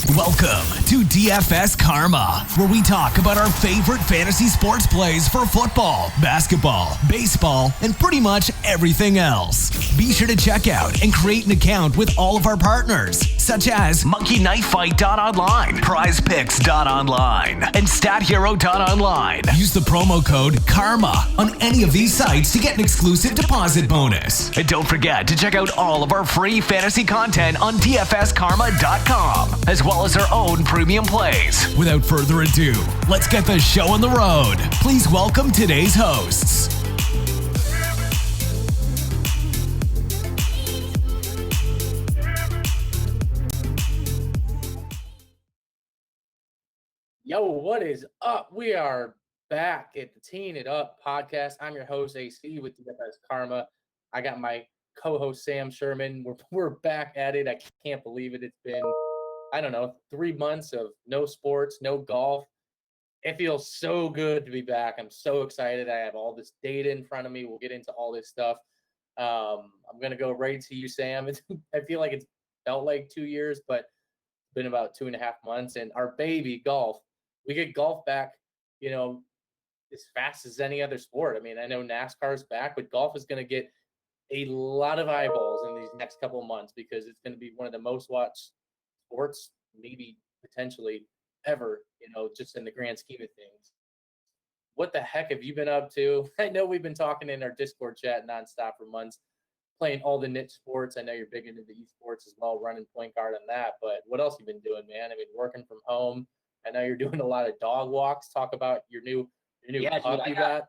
Welcome to DFS Karma, where we talk about our favorite fantasy sports plays for football, basketball, baseball, and pretty much everything else. Be sure to check out and create an account with all of our partners, such as MonkeyKnifeFight.online, PrizePicks.online, and StatHero.online. Use the promo code KARMA on any of these sites to get an exclusive deposit bonus. And don't forget to check out all of our free fantasy content on DFSKarma.com, as well as our own premium plays. Without further ado, let's get the show on the road. Please welcome today's hosts. Yo, what is up? We are back at the Teen It Up podcast. I'm your host, AC, with DFS Karma. I got my co-host, Sam Sherman. We're back at it. I can't believe it. It's been, 3 months of no sports, no golf. It feels so good to be back. I'm so excited. I have all this data in front of me. We'll get into all this stuff. I'm going to go right to you, Sam. I feel like it's felt like 2 years, but it's been about 2.5 months. And our baby, golf, we get golf back, as fast as any other sport. I mean, I know NASCAR's back, but golf is going to get a lot of eyeballs in these next couple of months because it's going to be one of the most watched sports, maybe potentially ever, just in the grand scheme of things. What the heck have you been up to? I know we've been talking in our Discord chat nonstop for months, playing all the niche sports. I know you're big into the esports as well, running point guard on that. But what else you been doing, man? I mean, working from home. I know you're doing a lot of dog walks. Talk about your new pup you got.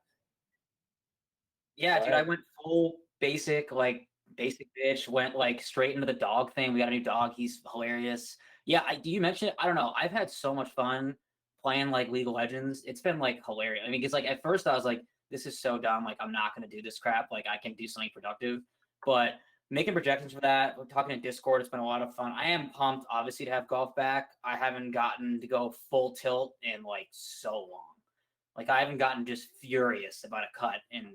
Yeah, dude, I went full basic bitch, went straight into the dog thing. We got a new dog. He's hilarious. Yeah, you mentioned it. I don't know. I've had so much fun playing League of Legends. It's been hilarious. I mean, it's at first I was like, this is so dumb. I'm not going to do this crap. I can do something productive. But making projections for that, we're talking in Discord. It's been a lot of fun. I am pumped, obviously, to have golf back. I haven't gotten to go full tilt in so long. I haven't gotten just furious about a cut in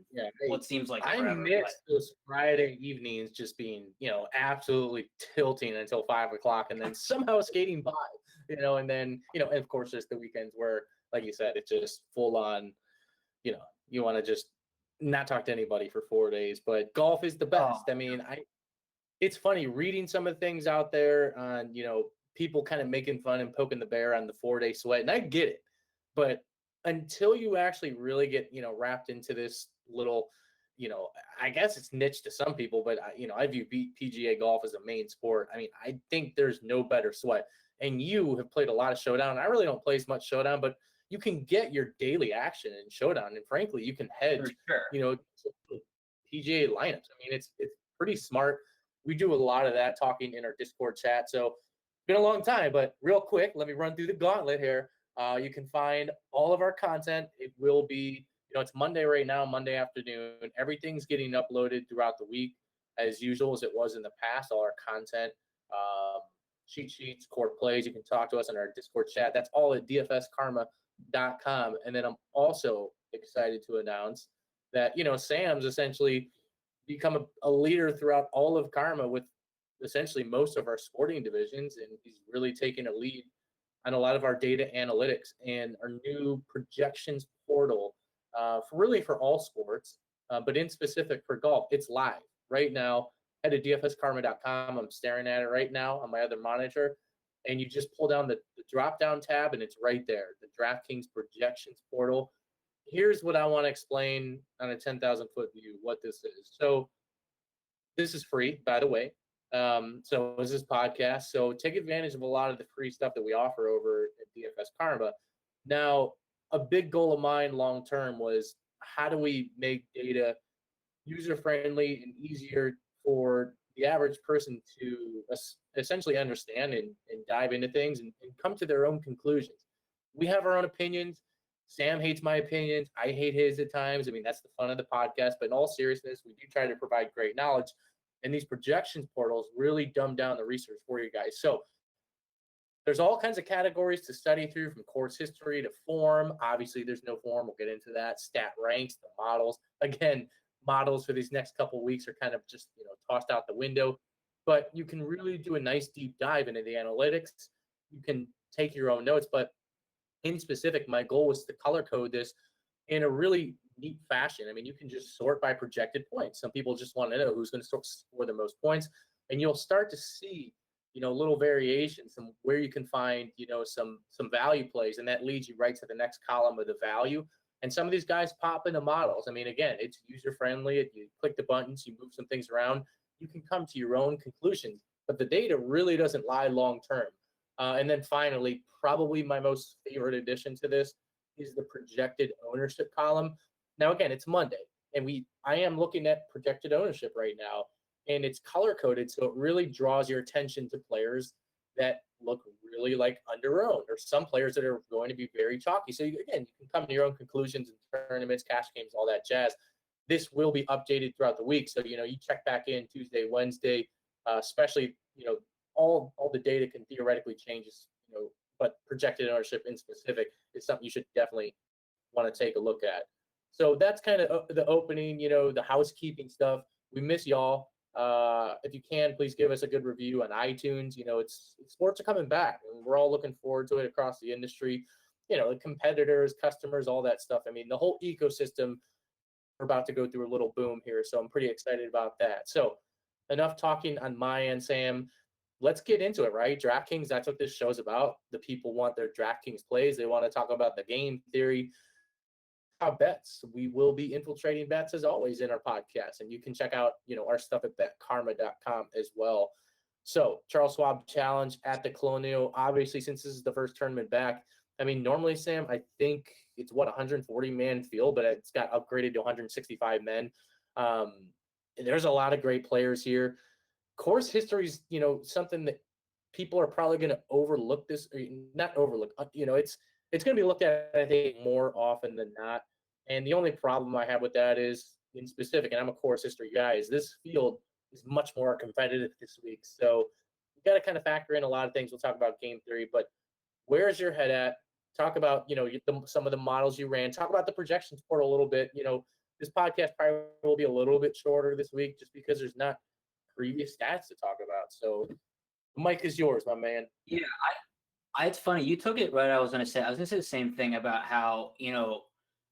what seems like forever. I miss those Friday evenings just being, absolutely tilting until 5 o'clock and then somehow skating by, and then, and of course, there's the weekends where, like you said, it's just full on, you want to just not talk to anybody for 4 days, but golf is the best. I mean, it's funny reading some of the things out there on, people kind of making fun and poking the bear on the 4-day sweat. And I get it, but until you actually really get, wrapped into this little, I guess it's niche to some people, but I view PGA golf as a main sport. I mean, I think there's no better sweat. And you have played a lot of Showdown. I really don't play as much Showdown, but you can get your daily action in Showdown. And frankly, you can hedge, PGA lineups. I mean, it's pretty smart. We do a lot of that talking in our Discord chat. So it's been a long time, but real quick, let me run through the gauntlet here. You can find all of our content. It will be, it's Monday right now, Monday afternoon. Everything's getting uploaded throughout the week as usual as it was in the past. All our content, cheat sheets, core plays. You can talk to us in our Discord chat. That's all at dfskarma.com. And then I'm also excited to announce that, Sam's essentially become a leader throughout all of Karma with essentially most of our sporting divisions. And he's really taken a lead on a lot of our data analytics and our new projections portal for all sports, but in specific for golf. It's live right now. Head to dfskarma.com. I'm staring at it right now on my other monitor, and you just pull down the drop-down tab, and it's right there, the DraftKings projections portal. Here's what I want to explain on a 10,000-foot view, what this is. So this is free, by the way. So is this podcast. So take advantage of a lot of the free stuff that we offer over at DFS Karma. Now, a big goal of mine long-term was how do we make data user-friendly and easier for the average person to essentially understand and dive into things and come to their own conclusions. We have our own opinions. Sam hates my opinions. I hate his at times. I mean, that's the fun of the podcast. But in all seriousness, we do try to provide great knowledge. And these projections portals really dumb down the research for you guys. So there's all kinds of categories to study through, from course history to form. Obviously, there's no form. We'll get into that. Stat ranks, the models. Again, models for these next couple of weeks are kind of just tossed out the window. But you can really do a nice deep dive into the analytics. you can take your own notes. But in specific, my goal was to color code this in a really neat fashion. I mean, you can just sort by projected points. Some people just want to know who's going to score the most points, and you'll start to see, little variations and where you can find, some value plays, and that leads you right to the next column of the value. And some of these guys pop into models. I mean, again, it's user friendly. You click the buttons, you move some things around, you can come to your own conclusions. But the data really doesn't lie long term. And then finally, probably my most favorite addition to this is the projected ownership column. Now, again, it's Monday, and I am looking at projected ownership right now, and it's color coded, so it really draws your attention to players that look really like under-owned, or some players that are going to be very chalky. So you can come to your own conclusions in tournaments, cash games, all that jazz. This will be updated throughout the week, so you check back in Tuesday, Wednesday, especially all the data can theoretically change, but projected ownership in specific is something you should definitely want to take a look at. So that's kind of the opening, the housekeeping stuff. We miss y'all. If you can, please give us a good review on iTunes. Sports are coming back, and we're all looking forward to it across the industry. The competitors, customers, all that stuff. I mean, the whole ecosystem, we're about to go through a little boom here, so I'm pretty excited about that. So enough talking on my end, Sam. Let's get into it, right? DraftKings, that's what this show's about. The people want their DraftKings plays. They want to talk about the game theory, how bets. We will be infiltrating bets as always in our podcast, and you can check out, our stuff at betkarma.com as well. So Charles Schwab Challenge at the Colonial. Obviously, since this is the first tournament back, I mean, normally, Sam, I think it's 140-man field, but it's got upgraded to 165 men. There's a lot of great players here. Course history is, something that people are probably going to overlook this, or not overlook, it's going to be looked at, I think, more often than not. And the only problem I have with that is, in specific, and I'm a course history guy, is this field is much more competitive this week. So you got to kind of factor in a lot of things. We'll talk about game theory, but where's your head at? Talk about, some of the models you ran. Talk about the projections portal a little bit. This podcast probably will be a little bit shorter this week just because there's not previous stats to talk about. So the mic is yours, my man. Yeah, it's funny. You took it right. I was going to say the same thing about how,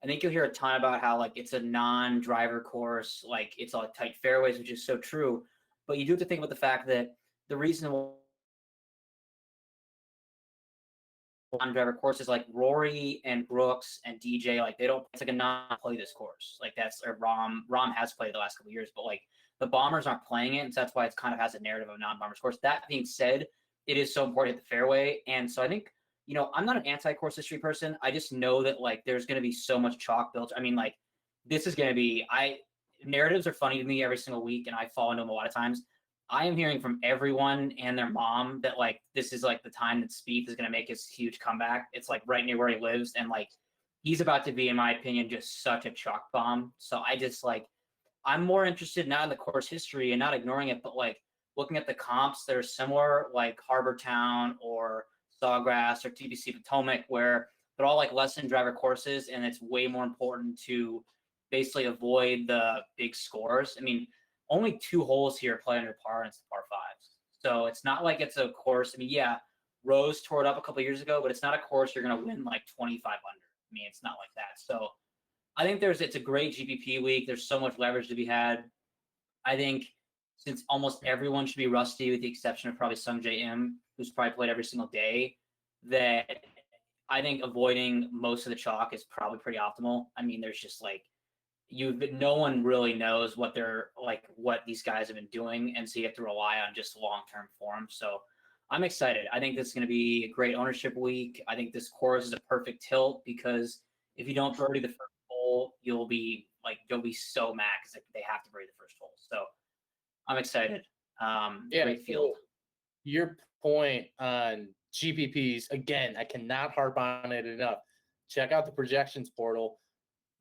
I think you'll hear a ton about how, like, it's a non-driver course, like it's all tight fairways, which is so true. But you do have to think about the fact that the reason non-driver courses like Rory and Brooks and DJ, like it's like a non-play this course. Like Rom has played the last couple of years, but like the Bombers aren't playing it, and so that's why it's kind of has a narrative of non-Bombers course. That being said, it is so important to hit the fairway, and so I think I'm not an anti-course history person. I just know that like there's going to be so much chalk built. I mean, like this is going to be narratives are funny to me every single week, and I fall into them a lot of times. I am hearing from everyone and their mom that like this is like the time that Spieth is going to make his huge comeback. It's like right near where he lives, and like he's about to be, in my opinion, just such a chalk bomb. So I just like I'm more interested not in the course history and not ignoring it, but like looking at the comps that are similar, like Harbor Town or Sawgrass or TPC Potomac, where they're all like less than driver courses, and it's way more important to basically avoid the big scores. I mean, only 2 holes here play under par, and it's the par 5s. So it's not like it's a course. I mean, yeah, Rose tore it up a couple of years ago, but it's not a course you're going to win like 25 under. I mean, it's not like that. So I think it's a great GPP week. There's so much leverage to be had. I think since almost everyone should be rusty, with the exception of probably Sung J M, who's probably played every single day, that I think avoiding most of the chalk is probably pretty optimal. I mean, there's just like no one really knows what these guys have been doing, and so you have to rely on just long-term form. So I'm excited. I think this is going to be a great ownership week. I think this course is a perfect tilt because if you don't birdie the first hole, you'll be so mad because they have to birdie the first hole. So I'm excited. Great field. Your point on GPPs, again, I cannot harp on it enough. Check out the projections portal.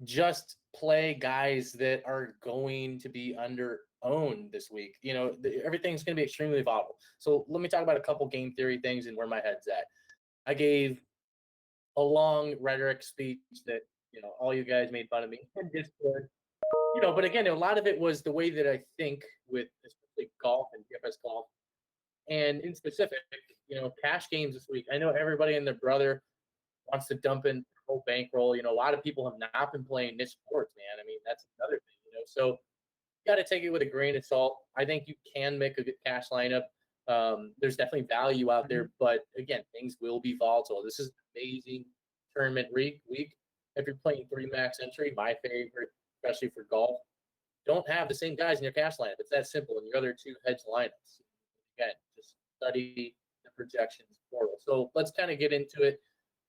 Just play guys that are going to be under-owned this week. Everything's going to be extremely volatile. So let me talk about a couple game theory things and where my head's at. I gave a long rhetoric speech that, all you guys made fun of me in Discord. But again, a lot of it was the way that I think with especially golf and DFS golf. And in specific, cash games this week. I know everybody and their brother wants to dump in whole bankroll. A lot of people have not been playing niche sports, man. I mean, that's another thing. So you got to take it with a grain of salt. I think you can make a good cash lineup. There's definitely value out there, but again, things will be volatile. This is an amazing tournament week. If you're playing 3 max entry, my favorite, especially for golf, don't have the same guys in your cash lineup. It's that simple. And your other 2 hedge lineups, again, just study the projections portal. So let's kind of get into it.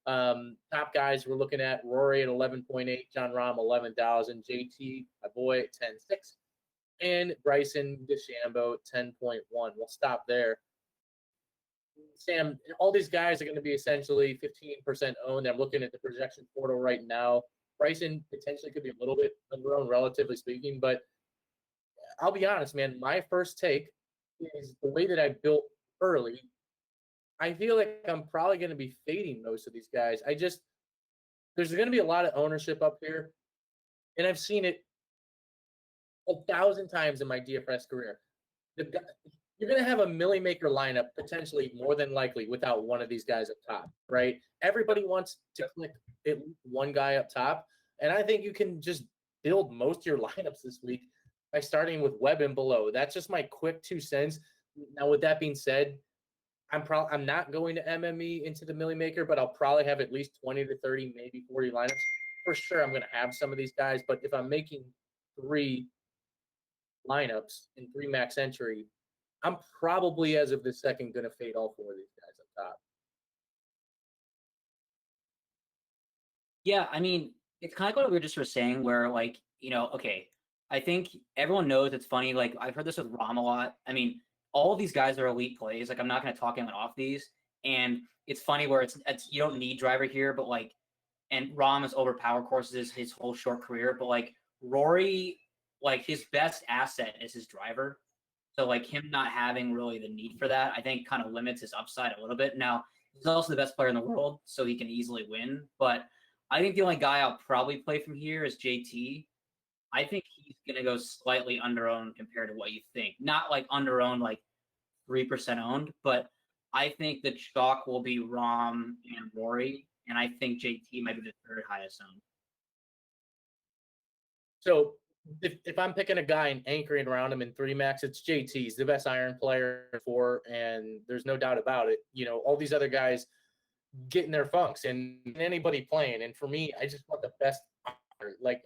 Top guys we're looking at: Rory at 11.8, John Rahm 11,000, JT, my boy, at 10.6, and Bryson DeChambeau at 10.1. We'll stop there. Sam, all these guys are going to be essentially 15% owned. I'm looking at the projection portal right now. Bryson potentially could be a little bit underowned, relatively speaking, but I'll be honest, man. My first take is the way that I built early. I feel like I'm probably going to be fading most of these guys. There's going to be a lot of ownership up here, and I've seen it 1,000 times in my DFS career. You're going to have a Millie Maker lineup potentially more than likely without one of these guys up top, right? Everybody wants to click at least one guy up top, and I think you can just build most of your lineups this week by starting with Webb and below. That's just my quick 2 cents. Now, with that being said, I'm not going to MME into the Millie Maker, but I'll probably have at least 20 to 30, maybe 40 lineups. For sure, I'm going to have some of these guys, but if I'm making 3 lineups in 3 max entry, I'm probably, as of this second, going to fade all 4 of these guys up top. Yeah, I mean, it's kind of like what we were just saying, where okay, I think everyone knows it's funny. Like, I've heard this with Rom a lot. I mean, all of these guys are elite plays. Like, I'm not going to talk anyone off these. And it's funny where it's you don't need driver here, but and Rom has overpowered courses his whole short career. But Rory, his best asset is his driver. So him not having really the need for that, I think kind of limits his upside a little bit. Now, he's also the best player in the world, so he can easily win. But I think the only guy I'll probably play from here is JT. I think he's going to go slightly underowned compared to what you think. Not underowned, 3% owned, but I think the chalk will be Rahm and Rory, and I think JT might be the 3rd highest owned. So if I'm picking a guy and anchoring around him in 3 max, it's JT. He's the best iron player for, and there's no doubt about it. All these other guys getting their funks and anybody playing. And for me, I just want the best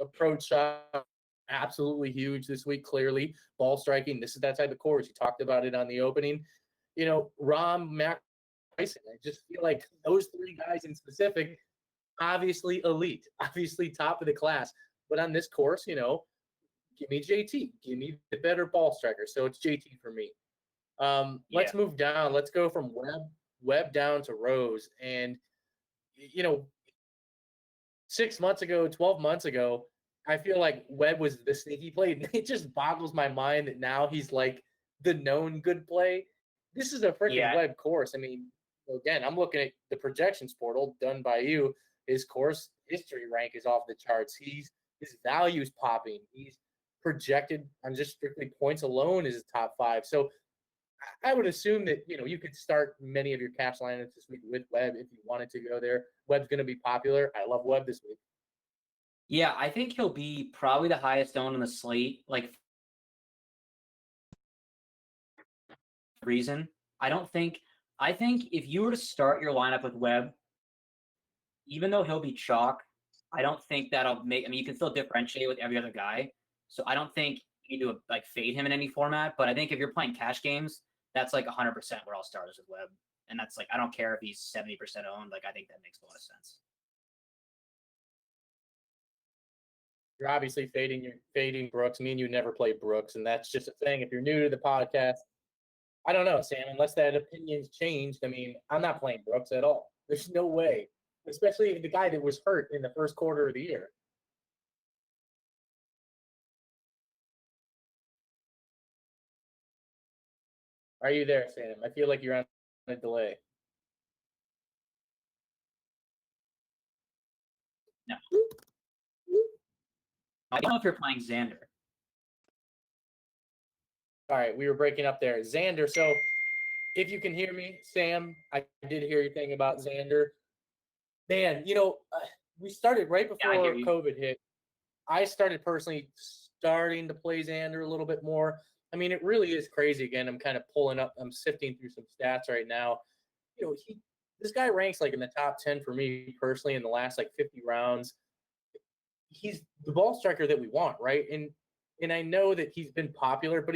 approach shot. Absolutely huge this week, clearly. Ball striking, this is that type of course. You talked about it on the opening. Rahm, Mac, Bryson. I just feel like those 3 guys in specific, obviously elite, obviously top of the class. But on this course, give me JT. Give me the better ball striker. So it's JT for me. Let's move down. Let's go from Webb down to Rose. And, 6 months ago, 12 months ago, I feel like Webb was the sneaky play. It just boggles my mind that now he's the known good play. This is a freaking Webb course. I mean, again, I'm looking at the projections portal done by you. His course history rank is off the charts. His value's popping. He's projected on just strictly points alone as a top 5. So I would assume that, you could start many of your cash lineups this week with Webb if you wanted to go there. Webb's going to be popular. I love Webb this week. Yeah, I think he'll be probably the highest owned on the slate. Reason. I think if you were to start your lineup with Webb, even though he'll be chalk, I don't think that'll make. I mean, you can still differentiate with every other guy. So I don't think you need to fade him in any format. But I think if you're playing cash games, that's 100% where I'll start is with Webb. And that's I don't care if he's 70% owned. I think that makes a lot of sense. You're obviously fading Brooks. Me and you never played Brooks, and that's just a thing. If you're new to the podcast, I don't know, Sam. Unless that opinion's changed, I mean, I'm not playing Brooks at all. There's no way, especially the guy that was hurt in the first quarter of the year. Are you there, Sam? I feel like you're on a delay. No. I don't know if you're playing Xander. All right, we were breaking up there. Xander, so If you can hear me, Sam, I did hear your thing about Xander. Man, we started right Yeah, I hear before you. COVID hit. I started personally starting to play Xander a little bit more. I mean, it really is crazy. Again, I'm kind of pulling up. I'm sifting through some stats right now. This guy ranks like in the top 10 for me personally in the last like 50 rounds. He's the ball striker that we want, right? And I know that he's been popular, but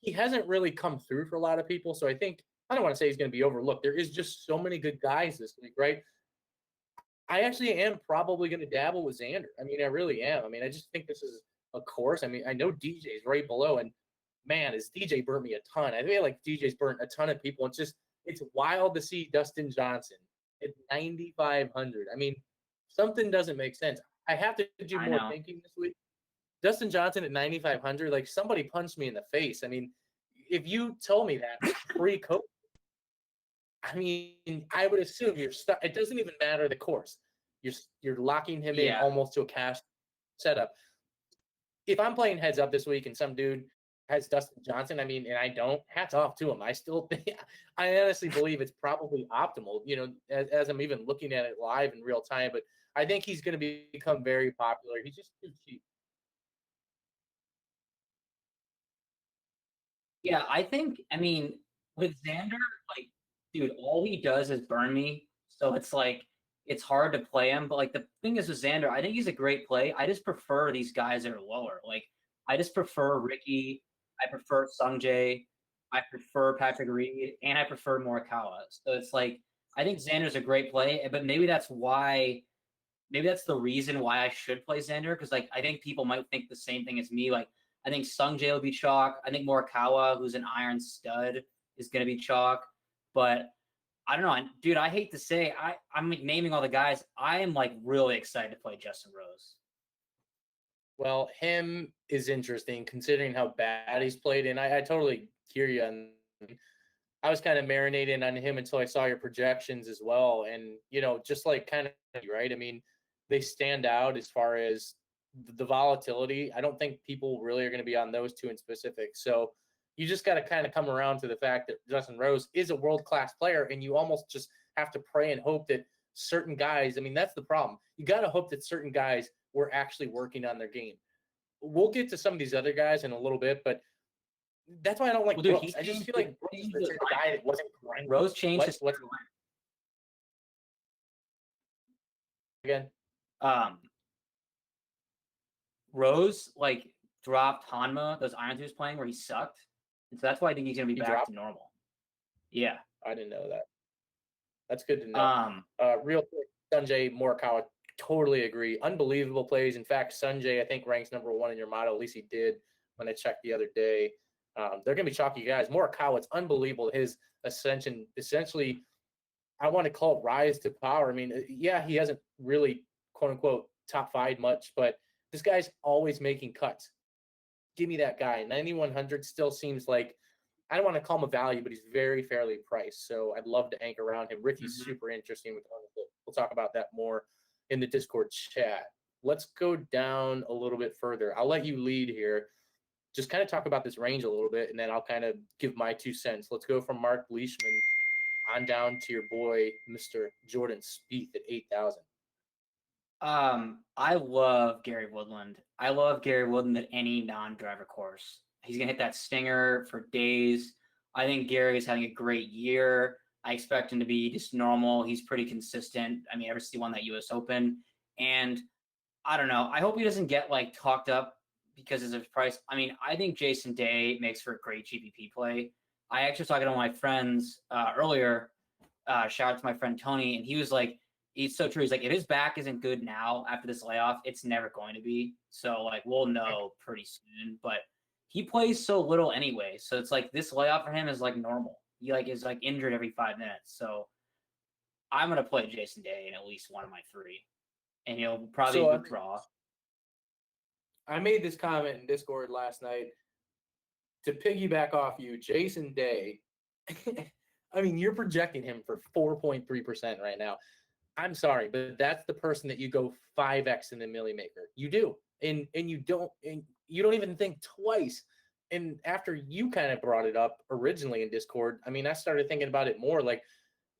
he hasn't really come through for a lot of people. So I think I don't want to say he's going to be overlooked. There is just so many good guys this week, right? I actually am probably going to dabble with Xander. I mean, I really am. I mean, I just think this is a course. I mean, I know DJ's right below, and man, has DJ burnt me a ton. I feel like DJ's burnt a ton of people. It's wild to see Dustin Johnson at 9,500. I mean, something doesn't make sense. I have to do I more know. thinking this week. Dustin Johnson at 9,500, like somebody punched me in the face. I mean, if you told me that pre-COVID, I mean, I would assume you're stuck. It doesn't even matter the course. You're locking him in Yeah. almost to a cash setup. If I'm playing heads up this week and some dude has Dustin Johnson, I mean, and I don't, hats off to him. I still think, I honestly believe it's probably optimal, as I'm even looking at it live in real time. But I think he's going to become very popular. He's just too cheap. Yeah, I mean, with Xander, like, dude, all he does is burn me. So it's like, it's hard to play him. But like, the thing is with Xander, I think he's a great play. I just prefer these guys that are lower. Like, I just prefer Ricky. I prefer Sungjae. I prefer Patrick Reed. And I prefer Morikawa. So it's like, I think Xander's a great play. But maybe that's the reason why I should play Xander. Because, like, I think people might think the same thing as me. Like, I think Sungjae will be chalk. I think Morikawa, who's an iron stud, is going to be chalk. But I don't know, dude. I hate to say, I'm like naming all the guys. I am like really excited to play Justin Rose. Well, him is interesting considering how bad he's played. And I totally hear you. And I was kind of marinating on him until I saw your projections as well. And, just like kind of, right? I mean, they stand out as far as the volatility. I don't think people really are going to be on those two in specific. So you just got to kind of come around to the fact that Justin Rose is a world-class player, and you almost just have to pray and hope that certain guys, I mean, that's the problem. You got to hope that certain guys were actually working on their game. We'll get to some of these other guys in a little bit, but that's why I don't like Brooks. I just feel like Brooks is the type of guy that wasn't grinding. Rose changed his again. Rose like dropped Hanma, those irons he was playing where he sucked. And so that's why I think he's gonna be back to normal. Yeah. I didn't know that. That's good to know. Real quick, Sungjae Morikawa, totally agree. Unbelievable plays. In fact, Sungjae, I think, ranks number one in your model. At least he did when I checked the other day. They're going to be chalky guys. Morikawa, it's unbelievable. His ascension, essentially, I want to call it rise to power. I mean, yeah, he hasn't really, quote unquote, top five much, but this guy's always making cuts. Give me that guy. 9,100 still seems like, I don't want to call him a value, but he's very fairly priced. So I'd love to anchor around him. Ricky's super interesting. We'll talk about that more in the Discord chat. Let's go down a little bit further. I'll let you lead here. Just kind of talk about this range a little bit, and then I'll kind of give my 2 cents. Let's go from Mark Leishman on down to your boy, Mr. Jordan Spieth at 8,000. I love Gary Woodland. I love Gary Woodland at any non-driver course. He's going to hit that stinger for days. I think Gary is having a great year. I expect him to be just normal. He's pretty consistent. I mean, ever since he won that U.S. Open. And I don't know. I hope he doesn't get like talked up because of his price. I mean, I think Jason Day makes for a great GPP play. I actually was talking to one of my friends earlier. Shout out to my friend Tony. And he was like, he's so true. He's like, if his back isn't good now after this layoff, it's never going to be. So like, we'll know pretty soon. But he plays so little anyway. So it's like this layoff for him is like normal. He like is like injured every 5 minutes. So I'm going to play Jason Day in at least one of my 3. And he'll probably withdraw. I made this comment in Discord last night to piggyback off you, Jason Day. I mean, you're projecting him for 4.3% right now. I'm sorry, but that's the person that you go 5x in the Millie Maker. You do. And you don't even think twice and after you kind of brought it up originally in Discord, I mean, I started thinking about it more. Like,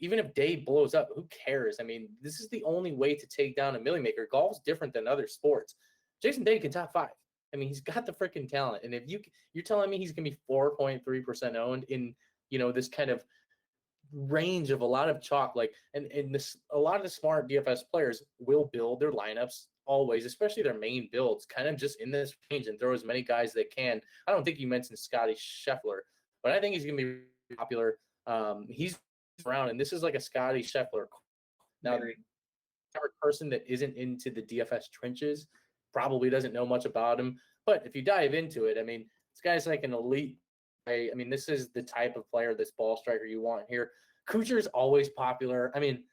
even if Day blows up, who cares? I mean, this is the only way to take down a Millie Maker. Golf's different than other sports. Jason Day can top 5. I mean, he's got the freaking talent. And if you're telling me he's going to be 4.3% owned in, this kind of range of a lot of chalk, like, and this, a lot of the smart DFS players will build their lineups always, especially their main builds, kind of just in this range and throw as many guys as they can. I don't think you mentioned Scotty Scheffler, but I think he's going to be popular. He's around, and this is like a Scotty Scheffler. Now, the person that isn't into the DFS trenches probably doesn't know much about him, but if you dive into it, I mean, this guy's like an elite. I mean, this is the type of player, this ball striker you want here. Kuchar's always popular. I mean,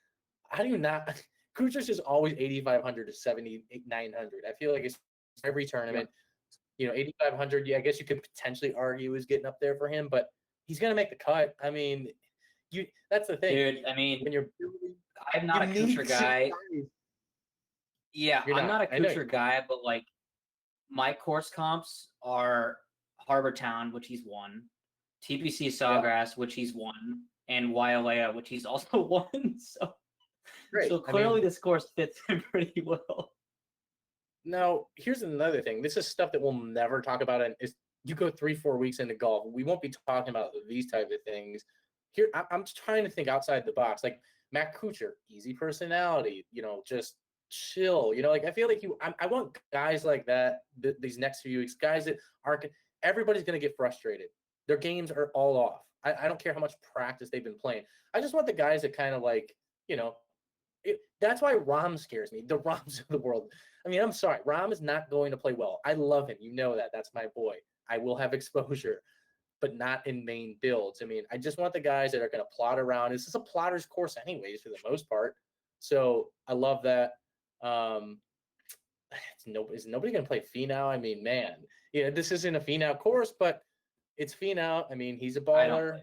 how do you not? Kuchar's just always 8,500 to 7,900. I feel like it's every tournament. 8,500. Yeah, I guess you could potentially argue is getting up there for him, but he's gonna make the cut. I mean, that's the thing, dude. I mean, when you're building, I'm not a Kuchar guy. Yeah, I'm not a Kuchar guy, but like my course comps are Harbor Town, which he's won, TPC Sawgrass, which he's won, and Wailea, which he's also won. So, great. So clearly this course fits him pretty well. Now, here's another thing. This is stuff that we'll never talk about, and is you go 3-4 weeks into golf, we won't be talking about these type of things. Here, I'm trying to think outside the box. Like Matt Kuchar, easy personality, just chill. Like I feel like I want guys like that these next few weeks, guys that aren't. Everybody's going to get frustrated. Their games are all off. I don't care how much practice they've been playing. I just want the guys that kind of like, that's why Rahm scares me. The Rahms of the world. I mean, I'm sorry. Rahm is not going to play well. I love him. You know that. That's my boy. I will have exposure, but not in main builds. I mean, I just want the guys that are going to plot around. This is a plotter's course anyways, for the most part. So I love that. Is nobody going to play Finau? I mean, man, this isn't a Finau course, but it's Finau. I mean, he's a baller.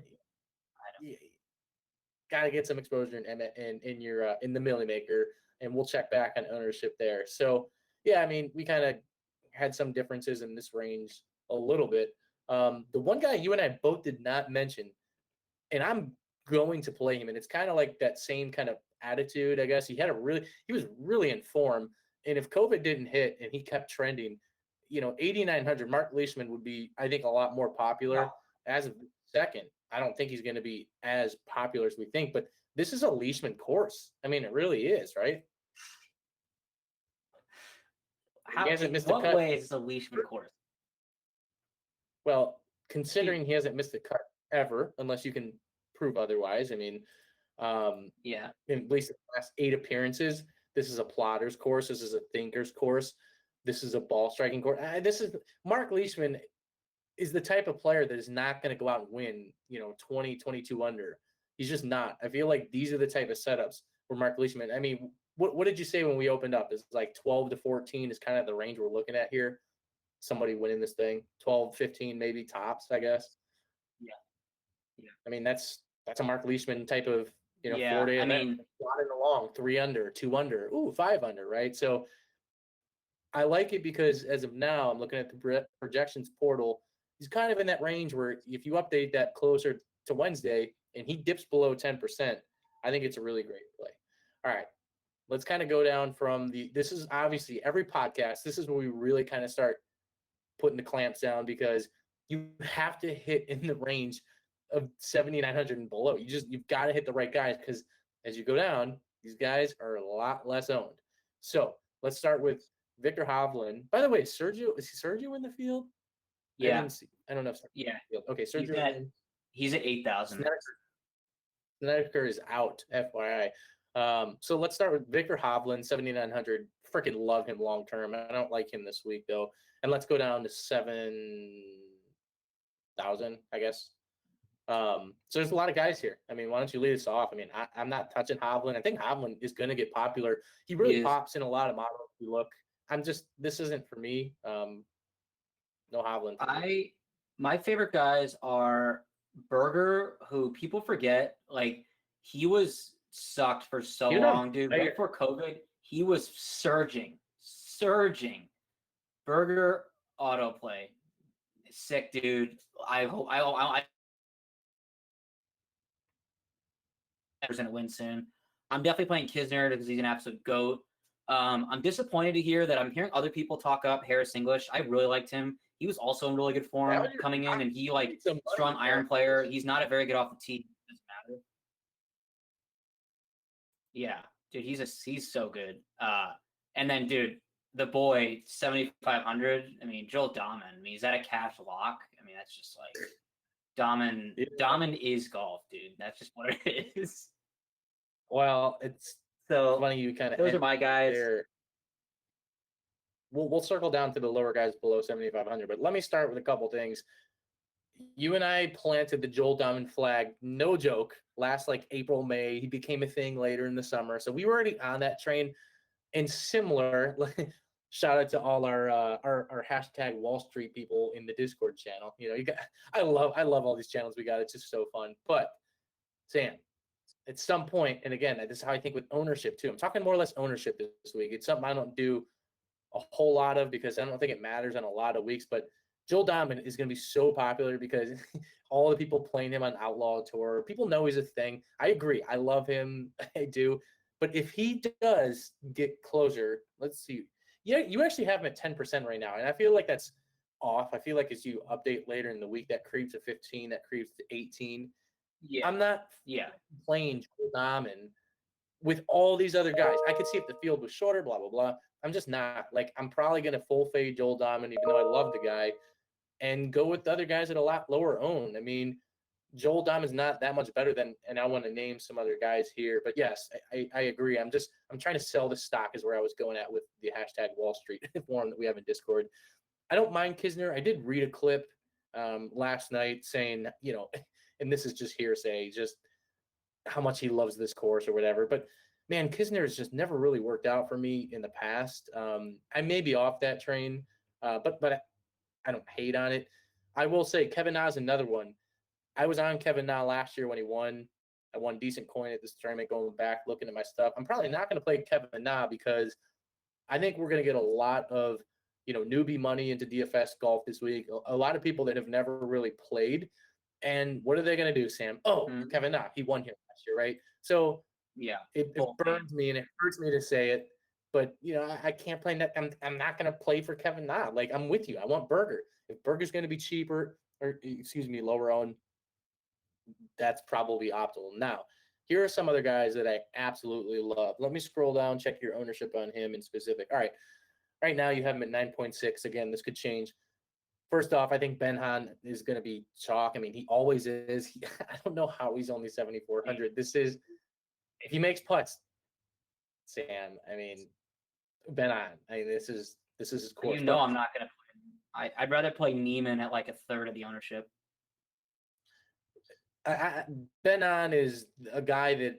Got to get some exposure in the Millie Maker, and we'll check back on ownership there. So yeah, I mean, we kind of had some differences in this range a little bit. The one guy you and I both did not mention, and I'm going to play him, and it's kind of like that same kind of attitude, I guess. He was really in form, and if COVID didn't hit and he kept trending, 8,900, Mark Leishman would be, I think, a lot more popular. As of second, I don't think he's going to be as popular as we think, but this is a Leishman course. I mean, it really is, right? He hasn't missed a cut. What way is a Leishman course? Well, considering he hasn't missed a cut ever, unless you can prove otherwise. I mean, in at least the last 8 appearances, this is a plotter's course. This is a thinker's course. This is a ball striking course. Mark Leishman is the type of player that is not going to go out and win, 20, 22 under. He's just not. I feel like these are the type of setups for Mark Leishman. I mean, what did you say when we opened up? It's like 12 to 14 is kind of the range we're looking at here. Somebody winning this thing, 12, 15, maybe tops, I guess. Yeah. I mean, that's a Mark Leishman type of, 4-day. I mean, slotting along 3 under, 2 under, 5 under, right? So I like it because as of now, I'm looking at the projections portal. He's kind of in that range where if you update that closer to Wednesday and he dips below 10%, I think it's a really great play. All right, let's kind of go down from this is obviously every podcast. This is where we really kind of start putting the clamps down because you have to hit in the range of 7,900 and below. You've got to hit the right guys because as you go down, these guys are a lot less owned. So let's start with Victor Hovland. By the way, is Sergio in the field? Yeah. I don't know. Okay, Sergio. He's at 8,000. Snedeker is out, FYI. So let's start with Victor Hovland, 7,900. Freaking love him long term. I don't like him this week though. And let's go down to 7,000, I guess. So there's a lot of guys here. I mean, why don't you lead us off? I mean, I'm not touching Hovland. I think Hovland is going to get popular. He really pops in a lot of models. We look. This isn't for me. No Hovland. My favorite guys are Berger, who people forget. Like he was sucked for so long, dude. Right before COVID, he was surging. Berger autoplay. Sick, dude. I hope I going to win soon. I'm definitely playing Kisner because he's an absolute goat. I'm disappointed to hear that I'm hearing other people talk up Harris English. I really liked him. He was also in really good form coming in, and he like strong iron player. He's not a very good off the tee. Doesn't matter. Yeah, dude, he's so good. And then dude, the boy 7,500. I mean, Joel Dahman. I mean, is that a cash lock? I mean, that's just like Dahman. Yeah. Dahman is golf, dude. That's just what it is. Well, it's so funny you kind of. Those are my guys. There. We'll circle down to the lower guys below 7,500, but let me start with a couple things. You and I planted the Joel Dahman flag, no joke, last like April, May. He became a thing later in the summer, so we were already on that train. And similar, shout out to all our hashtag Wall Street people in the Discord channel. You know, I love all these channels we got. It's just so fun. But Sam, at some point, and again, this is how I think with ownership too. I'm talking more or less ownership this week. It's something I don't do a whole lot of because I don't think it matters on a lot of weeks. But Joel Dahman is going to be so popular because all the people playing him on Outlaw Tour, people know he's a thing. I agree. I love him. I do. But if he does get closer, let's see. Yeah, you actually have him at 10% right now. And I feel like that's off. I feel like as you update later in the week, that creeps to 15, that creeps to 18. Yeah. I'm not playing Joel Dahman with all these other guys. I could see if the field was shorter, blah, blah, blah. I'm just not. Like, I'm probably going to full fade Joel Dahman, even though I love the guy, and go with the other guys at a lot lower own. I mean, Joel Dahman is not that much better than, and I want to name some other guys here, but yes, I agree. I'm trying to sell the stock is where I was going at with the hashtag Wall Street forum that we have in Discord. I don't mind Kisner. I did read a clip last night saying, you know, and this is just hearsay, just how much he loves this course or whatever. But man, Kisner has just never really worked out for me in the past. I may be off that train, but I don't hate on it. I will say Kevin Na is another one. I was on Kevin Na last year when he won. I won decent coin at this tournament going back, looking at my stuff. I'm probably not going to play Kevin Na because I think we're going to get a lot of, you know, newbie money into DFS golf this week. A lot of people that have never really played. And what are they going to do, Sam? Oh, Kevin Na, he won here last year, right? So yeah, it burns me and it hurts me to say it. But, you know, I can't play that. I'm not going to play for Kevin Na. Like, I'm with you. I want Berger. If Berger's going to be cheaper, or excuse me, lower on, that's probably optimal. Now, here are some other guys that I absolutely love. Let me scroll down, check your ownership on him in specific. All right. Right now, you have him at 9.6. Again, this could change. First off, I think Ben Han is going to be chalk. I mean, he always is. I don't know how he's only 7,400. This is, if he makes putts, Sam, I mean, Ben Han. I mean, this is his course. You know, I'm not going to play. I'd rather play Neiman at like a third of the ownership. Ben Han is a guy that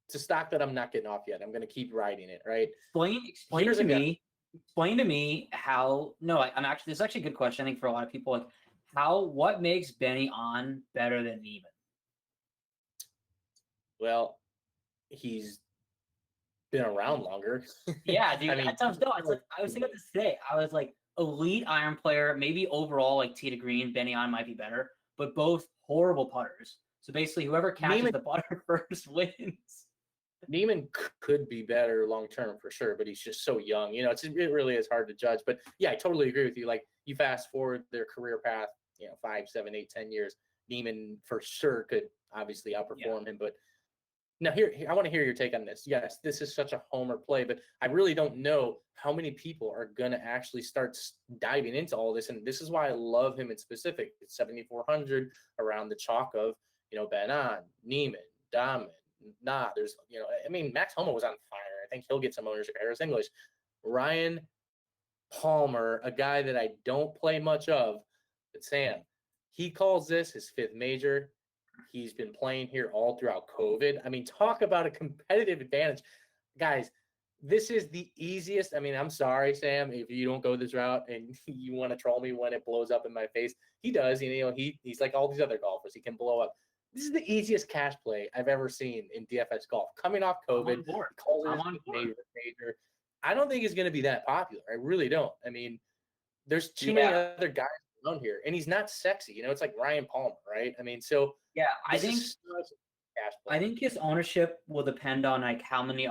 it's a stock that I'm not getting off yet. I'm going to keep riding it, right? Explain to me how. No, I'm actually. This is actually a good question. I think for a lot of people, like what makes Benny On better than Neiman? Well, he's been around longer. Yeah, dude. I mean, I was thinking this today. I was like, elite iron player, maybe overall like tee to green, Benny On might be better, but both horrible putters. So basically, whoever catches the putter first wins. Neiman could be better long term for sure, but he's just so young. You know, it really is hard to judge. But yeah, I totally agree with you. Like, you fast forward their career path, you know, 5, 7, 8, 10 years. Neiman for sure could obviously outperform him. But now here, I want to hear your take on this. Yes, this is such a homer play, but I really don't know how many people are going to actually start diving into all this. And this is why I love him in specific. It's 7,400 around the chalk of, you know, Ben On, Neiman, Dahman. There's, you know, I mean, Max Homa was on fire. I think he'll get some ownership. Harris English, Ryan Palmer, a guy that I don't play much of, but Sam, he calls this his 5th major. He's been playing here all throughout COVID. I mean, talk about a competitive advantage. Guys, this is the easiest. I mean, I'm sorry, Sam, if you don't go this route and you want to troll me when it blows up in my face. He does. You know, he's like all these other golfers. He can blow up. This is the easiest cash play I've ever seen in DFS golf. Coming off COVID, I'm on board. Major. I don't think it's going to be that popular. I really don't. I mean, there's too many other guys around here, and he's not sexy. You know, it's like Ryan Palmer, right? I mean, so Yeah, I this think is such a cash play. I think his ownership will depend on like how many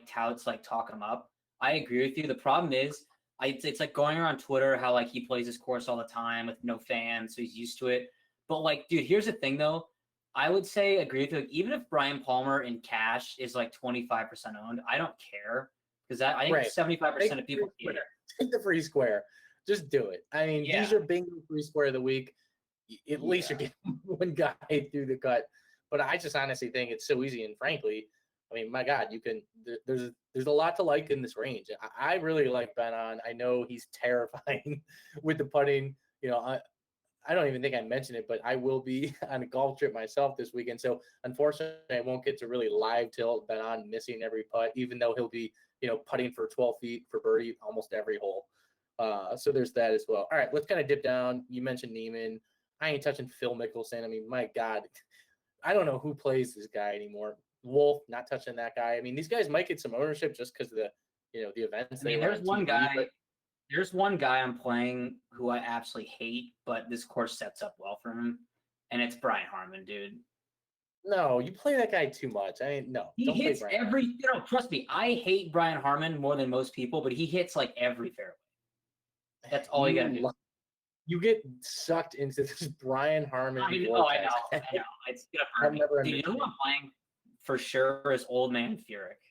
touts like talk him up. I agree with you. The problem is, it's like going around Twitter how like he plays his course all the time with no fans, so he's used to it. But like, dude, here's the thing though. I would say agree with you. Like, even if Brian Palmer in cash is like 25% owned, I don't care because I think Right. 75% of people hate it. Take the free square. Just do it. I mean, Yeah. these are bingo free square of the week. At least you're getting one guy through the cut. But I just honestly think it's so easy. And frankly, I mean, my God, you can. There's a lot to like in this range. I really like Ben on. I know he's terrifying with the putting. You know, I don't even think I mentioned it, but I will be on a golf trip myself this weekend. So unfortunately, I won't get to really live tilt Ben on missing every putt, even though he'll be, you know, putting for 12 feet for birdie almost every hole. So there's that as well. All right, let's kind of dip down. You mentioned Neiman. I ain't touching Phil Mickelson. I mean, my God, I don't know who plays this guy anymore. Wolf, not touching that guy. I mean, these guys might get some ownership just because of the, you know, the events. I mean, there's one guy I'm playing who I absolutely hate, but this course sets up well for him, and it's Brian Harmon, dude. No, you play that guy too much. I mean, no. He hits every. You know, trust me, I hate Brian Harmon more than most people, but he hits like every fairway. That's all you gotta do. You get sucked into this Brian Harmon. I know. It's gonna hurt me. Do you know who I'm playing for sure is Old Man Furyk.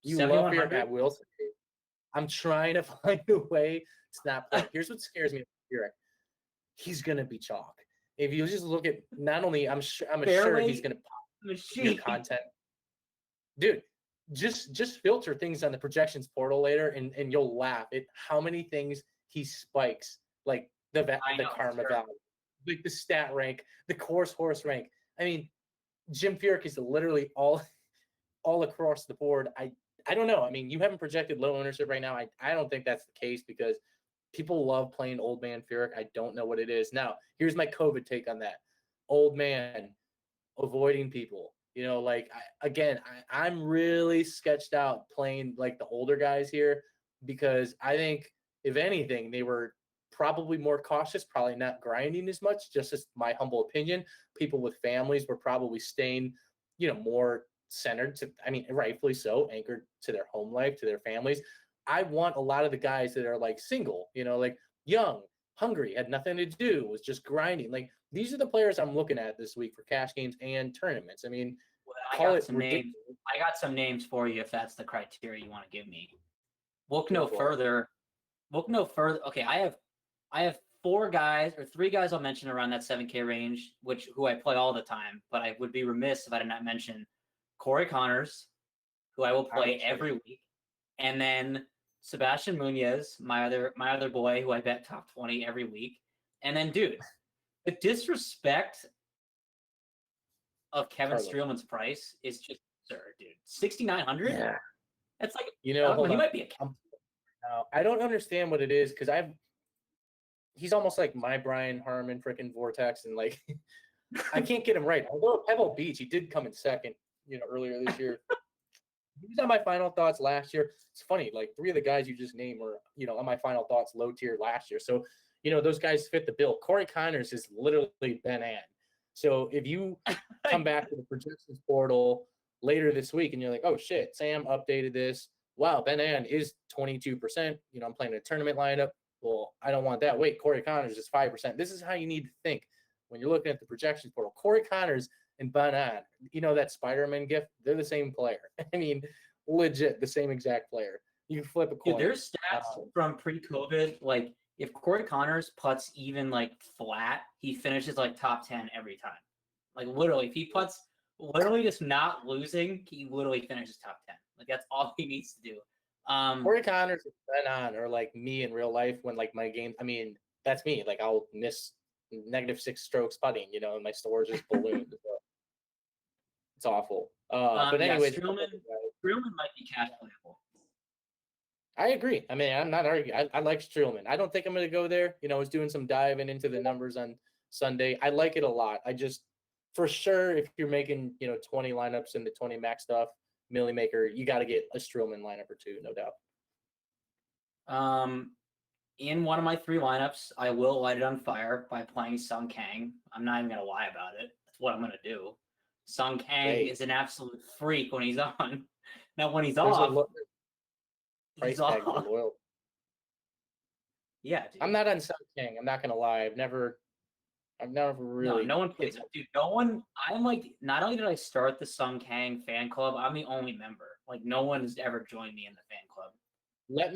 You love Furyk. I will say, I'm trying to find a way to not play. Here's what scares me about Furyk. He's gonna be chalk. If you just look at, not only I'm sure he's gonna pop your content, dude. Just filter things on the projections portal later, and you'll laugh at how many things he spikes, like the karma value, like the stat rank, the course horse rank. I mean, Jim Furyk is literally all across the board. I don't know. I mean, you haven't projected low ownership right now. I don't think that's the case because people love playing Old Man Furyk. I don't know what it is. Now, here's my COVID take on that. Old man avoiding people. You know, like, I'm really sketched out playing like the older guys here because I think, if anything, they were probably more cautious, probably not grinding as much, just as my humble opinion. People with families were probably staying, you know, more centered to, I mean, rightfully so, anchored to their home life, to their families. I want a lot of the guys that are like single, you know, like young, hungry, had nothing to do, was just grinding. Like, these are the players I'm looking at this week for cash games and tournaments. I mean, I got some names for you if that's the criteria you want to give me. Look no further. Okay, I have three guys I'll mention around that 7K range, who I play all the time, but I would be remiss if I did not mention Corey Connors, who I will play every week, and then Sebastian Munoz, my other boy, who I bet top 20 every week. And then, dude, the disrespect of Kevin Streelman's price is just absurd, dude. 6,900? Yeah. That's like, you know, he might be a I don't understand what it is because he's almost like my Brian Harmon freaking Vortex, and like I can't get him right. Although Pebble Beach, he did come in second, you know, earlier this year. He was on my final thoughts last year. It's funny, like 3 of the guys you just named were, you know, on my final thoughts low tier last year. So, you know, those guys fit the bill. Corey Connors is literally Ben Ann. So if you come back to the projections portal later this week and you're like, oh shit, Sam updated this. Wow, Ben Ann is 22%. You know, I'm playing a tournament lineup. Well, I don't want that. Wait, Corey Connors is 5%. This is how you need to think when you're looking at the projections portal. Corey Connors and Ben Ann, you know, that Spider-Man gift, they're the same player. I mean, legit, the same exact player. You can flip a coin. Dude, there's stats from pre-COVID. Like, if Corey Connors putts even like flat, he finishes like top 10 every time. Like, literally, if he putts literally just not losing, he literally finishes top 10. Like, that's all he needs to do. Corey Connors and Ben Ann are like me in real life when like my game. I mean, that's me. Like, I'll miss -6 strokes putting, you know, and my score just ballooned. So it's awful. But anyway, Streelman might be cash playable. I agree. I mean, I'm not arguing. I like Streelman. I don't think I'm going to go there. You know, I was doing some diving into the numbers on Sunday. I like it a lot. I just, for sure, if you're making, you know, 20 lineups in the 20 max stuff, Millie Maker, you got to get a Streelman lineup or two, no doubt. in one of my 3 lineups, I will light it on fire by playing Sung Kang. I'm not even going to lie about it. That's what I'm going to do. Sung Kang is an absolute freak when he's on. Now, when he's There's off, price he's tag for off. loyal. Yeah, dude. I'm not on Sun King. I'm not gonna lie. I've never really. No one plays it. Dude, no one. I'm like, not only did I start the Sung Kang fan club, I'm the only member. Like, no one has ever joined me in the fan club. Let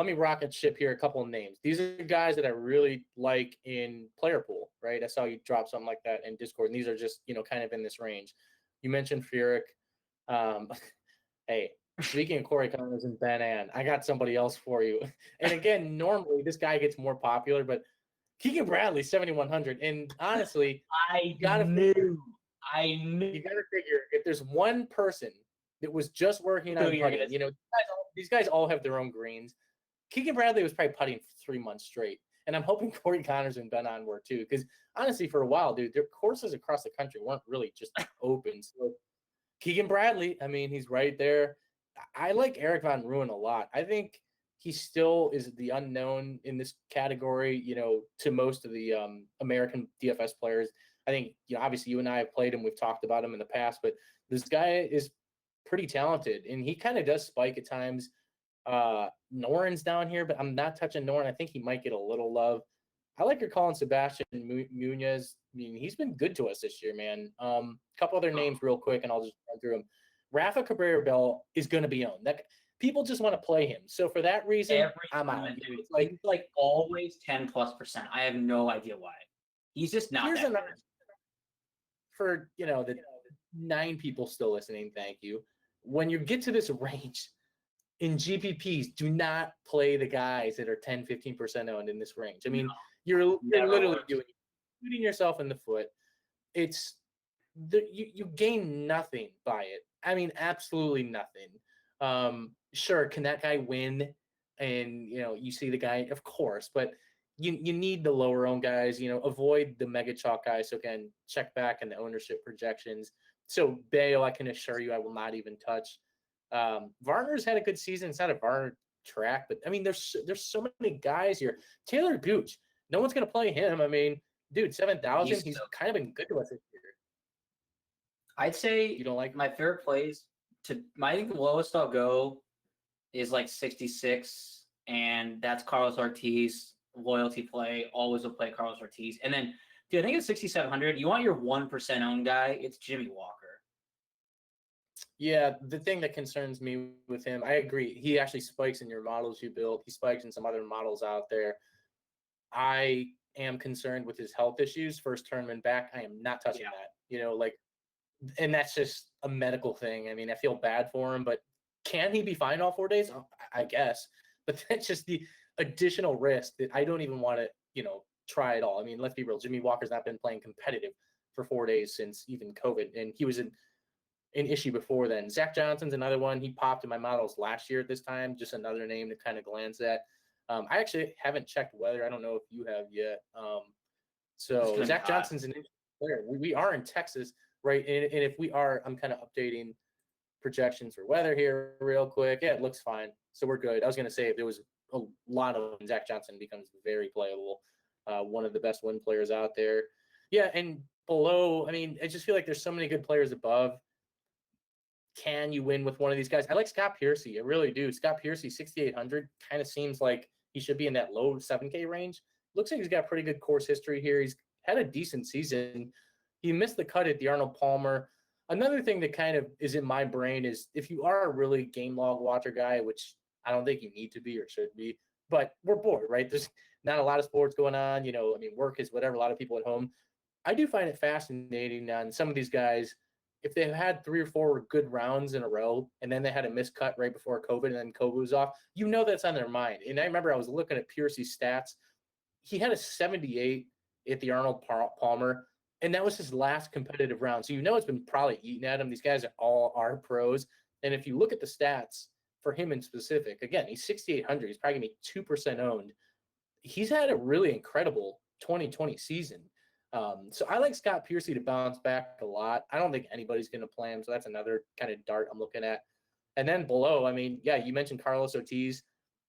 me rocket ship here a couple of names. These are guys that I really like in player pool, right? I saw you drop something like that in Discord, and these are just kind of in this range. You mentioned Furyk. Hey, speaking of Corey Connors and Ben Ann, I got somebody else for you. And again, normally this guy gets more popular, but Keegan Bradley, 7,100. And honestly, I knew. You got to figure if there's one person that was just working on putting, these guys all have their own greens. Keegan Bradley was probably putting for 3 months straight. And I'm hoping Corey Connors and Ben An were too. Because honestly, for a while, dude, their courses across the country weren't really just open. So Keegan Bradley, I mean, he's right there. I like Eric Van Rooyen a lot. I think he still is the unknown in this category, to most of the American DFS players. I think, obviously you and I have played him. We've talked about him in the past, but this guy is pretty talented, and he kind of does spike at times. Noren's down here, but I'm not touching Noren. I think he might get a little love. I like your calling Sebastian Munoz. I mean, he's been good to us this year, man. A couple other names real quick, and I'll just run through them. Rafa Cabrera Bell is going to be owned. People just want to play him. So for that reason, I'm out. Dude, he's like always 10+%. I have no idea why. He's just not. Here's another for the 9 people still listening. Thank you. When you get to this range in GPPs, do not play the guys that are 10-15% owned in this range. I mean, you're literally shooting yourself in the foot. It's you gain nothing by it. I mean, absolutely nothing. Sure, can that guy win? And you see the guy, of course, but you need the lower owned guys. Avoid the mega chalk guys. So again, check back in the ownership projections. So Bale, I can assure you, I will not even touch. Varner's had a good season. It's not a Varner track, but I mean, there's so many guys here. Taylor Gooch, no one's gonna play him. I mean, dude, 7,000. He's kind of been good to us this year. I'd say you don't like my favorite plays I think the lowest I'll go is like 66, and that's Carlos Ortiz loyalty play. Always will play Carlos Ortiz, and then dude, I think it's 6,700. You want your 1% owned guy? It's Jimmy Walker. Yeah, the thing that concerns me with him, I agree. He actually spikes in your models you built. He spikes in some other models out there. I am concerned with his health issues. First tournament back, I am not touching that. And that's just a medical thing. I mean, I feel bad for him, but can he be fine all 4 days? I guess. But that's just the additional risk that I don't even want to, try at all. I mean, let's be real. Jimmy Walker's not been playing competitive for 4 days since even COVID, and he was an issue before then. Zach Johnson's another one. He popped in my models last year at this time. Just another name to kind of glance at. I actually haven't checked weather. I don't know if you have yet. So Zach Johnson's an interesting player. We are in Texas, right? And if we are, I'm kind of updating projections for weather here real quick. Yeah, it looks fine. So we're good. I was going to say if there was a lot of them, Zach Johnson becomes very playable. One of the best win players out there. Yeah, and below, I mean, I just feel like there's so many good players above. Can you win with one of these guys? I like Scott Piercy. I really do. Scott Piercy, 6,800, kind of seems like he should be in that low 7K range. Looks like he's got pretty good course history here. He's had a decent season. He missed the cut at the Arnold Palmer. Another thing that kind of is in my brain is if you are a really game log watcher guy, which I don't think you need to be or should be, but we're bored, right? There's not a lot of sports going on. I mean, work is whatever, a lot of people at home. I do find it fascinating on some of these guys. If they've had 3 or 4 good rounds in a row and then they had a miscut right before COVID and then COVID was off, that's on their mind. And I remember I was looking at Piercy's stats. He had a 78 at the Arnold Palmer, and that was his last competitive round. So it's been probably eating at him. These guys are all pros. And if you look at the stats for him in specific, again, he's 6,800. He's probably going to be 2% owned. He's had a really incredible 2020 season. So I like Scott Piercy to bounce back a lot. I don't think anybody's going to play him. So that's another kind of dart I'm looking at. And then below, I mean, yeah, you mentioned Carlos Ortiz.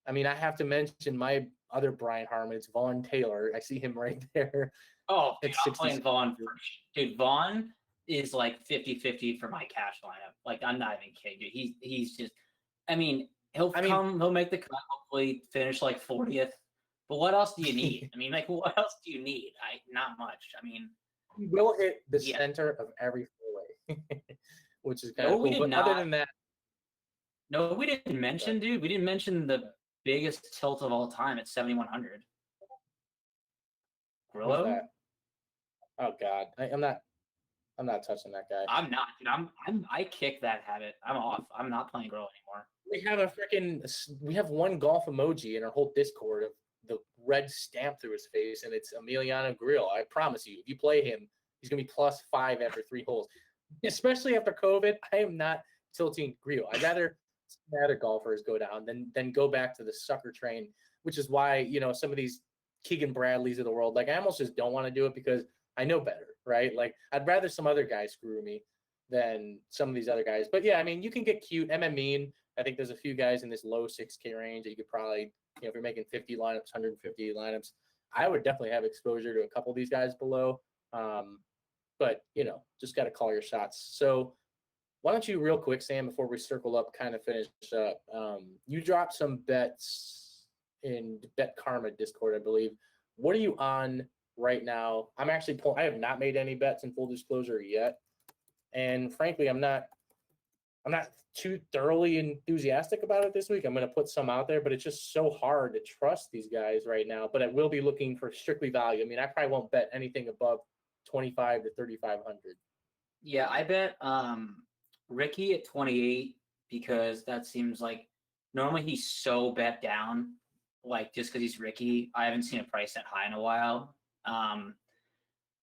I mean, I have to mention my other Brian Harmons, Vaughn Taylor. I see him right there. Oh, dude, At I'm playing 60. Vaughn. Dude, Vaughn is like 50-50 for my cash lineup. Like, I'm not even kidding, dude. He's just, I mean, he'll make the cut, hopefully finish like 40th. But what else do you need? I mean, like, what else do you need? Not much. I mean, he will hit the center of every fairway, which is kind of cool. But other than that, no, we didn't mention, dude. We didn't mention the biggest tilt of all time at 7,100. Grillo? Oh God, I'm not touching that guy. I'm not, dude. I kick that habit. I'm off. I'm not playing Grillo anymore. We have one golf emoji in our whole Discord of the red stamp through his face, and it's Emiliano Grillo. I promise you, if you play him, he's gonna be +5 after 3 holes. Especially after COVID, I am not tilting Grillo. I'd rather other golfers go down than go back to the sucker train, which is why, some of these Keegan Bradleys of the world, like I almost just don't want to do it because I know better, right? Like I'd rather some other guys screw me than some of these other guys. But yeah, I mean, you can get cute. Mean, I think there's a few guys in this low 6K range that you could probably, if you're making 50 lineups, 150 lineups, I would definitely have exposure to a couple of these guys below. But just got to call your shots. So why don't you real quick, Sam, before we circle up, kind of finish up, you dropped some bets in Bet Karma Discord, I believe. What are you on right now? I'm actually I have not made any bets in full disclosure yet. And frankly, I'm not too thoroughly enthusiastic about it this week. I'm going to put some out there, but it's just so hard to trust these guys right now. But I will be looking for strictly value. I mean, I probably won't bet anything above 25 to 3,500. Yeah, I bet Ricky at 28 because that seems like normally he's so bet down, like just because he's Ricky. I haven't seen a price that high in a while.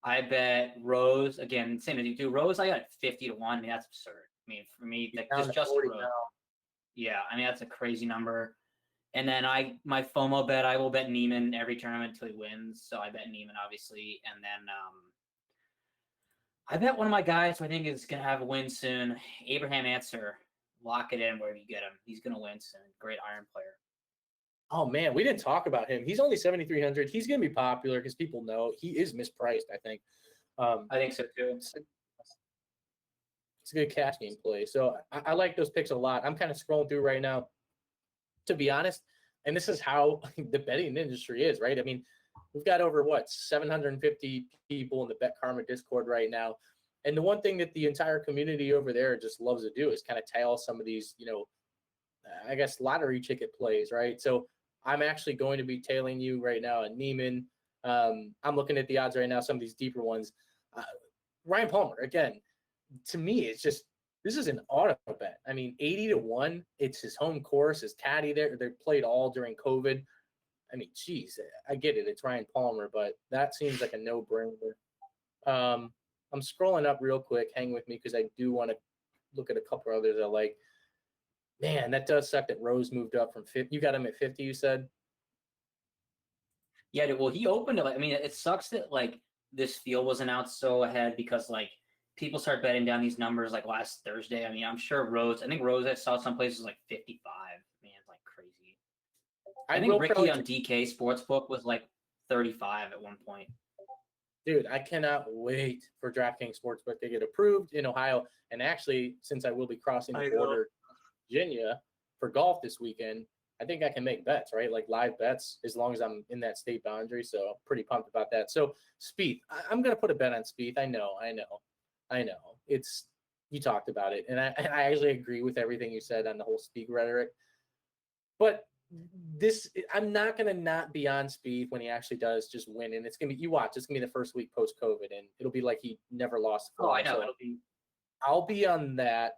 I bet Rose again, same as you do. Rose, I got 50 to 1. I mean, that's absurd. I mean, for me, like just Rose. Now. Yeah, I mean that's a crazy number. And then my FOMO bet, I will bet Neiman every tournament until he wins. So I bet Neiman obviously, and then I bet one of my guys who I think is gonna have a win soon, Abraham Answer. Lock it in wherever you get him. He's gonna win soon. Great iron player. Oh man, we didn't talk about him. He's only 7,300. He's gonna be popular because people know he is mispriced. I think. I think so too. It's a good cash game play. So I like those picks a lot. I'm kind of scrolling through right now, to be honest. And this is how the betting industry is, right? I mean, we've got over 750 people in the Bet Karma Discord right now. And the one thing that the entire community over there just loves to do is kind of tail some of these, I guess, lottery ticket plays, right? So I'm actually going to be tailing you right now at Neiman. I'm looking at the odds right now, some of these deeper ones. Ryan Palmer, again, to me, it's just, this is an auto bet. I mean, 80 to 1, it's his home course, his caddy there. They played all during COVID. I mean, geez, I get it. It's Ryan Palmer, but that seems like a no-brainer. I'm scrolling up real quick. Hang with me because I do want to look at a couple others I like. Man, that does suck that Rose moved up from 50. You got him at 50, you said? Yeah, well, he opened it. I mean, it sucks that, this field was announced so ahead because, people start betting down these numbers, last Thursday. I mean, I'm sure Rose, I saw some places 55. Man, it's, crazy. I think Ricky on DK Sportsbook was, 35 at one point. Dude, I cannot wait for DraftKings Sportsbook to get approved in Ohio. And actually, since I will be crossing the border to Virginia for golf this weekend, I think I can make bets, right? Live bets, as long as I'm in that state boundary. So pretty pumped about that. So Spieth, I'm going to put a bet on Spieth. I know. You talked about it. And I actually agree with everything you said on the whole Spieth rhetoric. But I'm not going to not be on Spieth when he actually does just win. And it's going to be, you watch, it's going to be the first week post-COVID. And it'll be like he never lost. Oh, I know. So I'll be on that.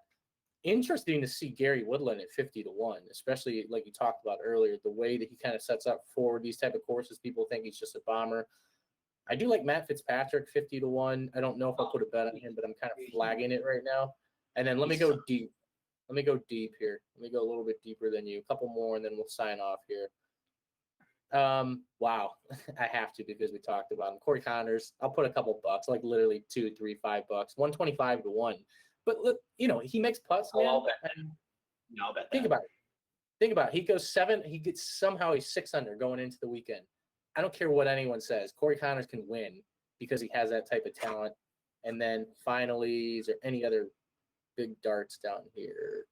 Interesting to see Gary Woodland at 50 to 1, especially like you talked about earlier, the way that he kind of sets up for these type of courses. People think he's just a bomber. I do like Matt Fitzpatrick 50 to 1. I don't know if I'll put a bet on him, but I'm kind of flagging it right now. And then let me go deep. Let me go deep here. Let me go a little bit deeper than you. A couple more, and then we'll sign off here. Wow. I have to because we talked about him. Corey Connors, I'll put a couple bucks, literally $2, $3, $5, 125 to 1. But look, he makes putts, man. I'll bet. I'll bet think about it. Think about it. He goes 7. He gets somehow he's 6 under going into the weekend. I don't care what anyone says. Corey Connors can win because he has that type of talent. And then finally, is there any other big darts down here?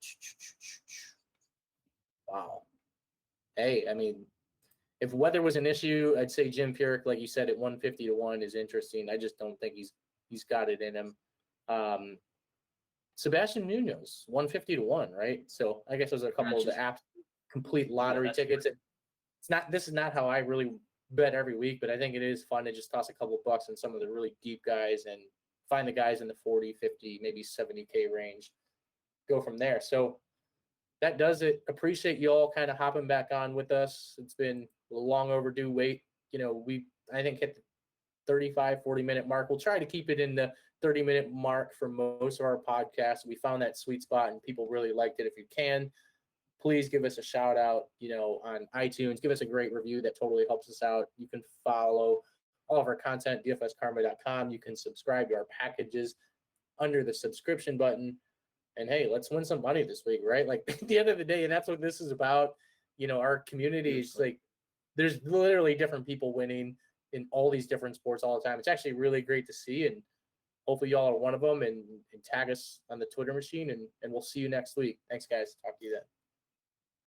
Wow. Hey, I mean, if weather was an issue, I'd say Jim Furyk, like you said, at 150 to 1 is interesting. I just don't think he's got it in him. Sebastian Munoz, 150 to 1, right? So I guess those are a couple of the apps, complete lottery tickets. This is not how I really bet every week, but I think it is fun to just toss a couple bucks in some of the really deep guys and find the guys in the 40, 50, maybe 70K range. Go from there. So that does it. Appreciate you all kind of hopping back on with us. It's been a long overdue wait. I think hit the 35, 40-minute mark. We'll try to keep it in the 30-minute mark for most of our podcasts. We found that sweet spot and people really liked it. If you can, please give us a shout out, on iTunes. Give us a great review. That totally helps us out. You can follow all of our content, dfskarma.com. You can subscribe to our packages under the subscription button. And hey, let's win some money this week, right? Like at the end of the day, and that's what this is about. Our community is like, there's literally different people winning in all these different sports all the time. It's actually really great to see. And hopefully y'all are one of them and tag us on the Twitter machine and we'll see you next week. Thanks guys. Talk to you then.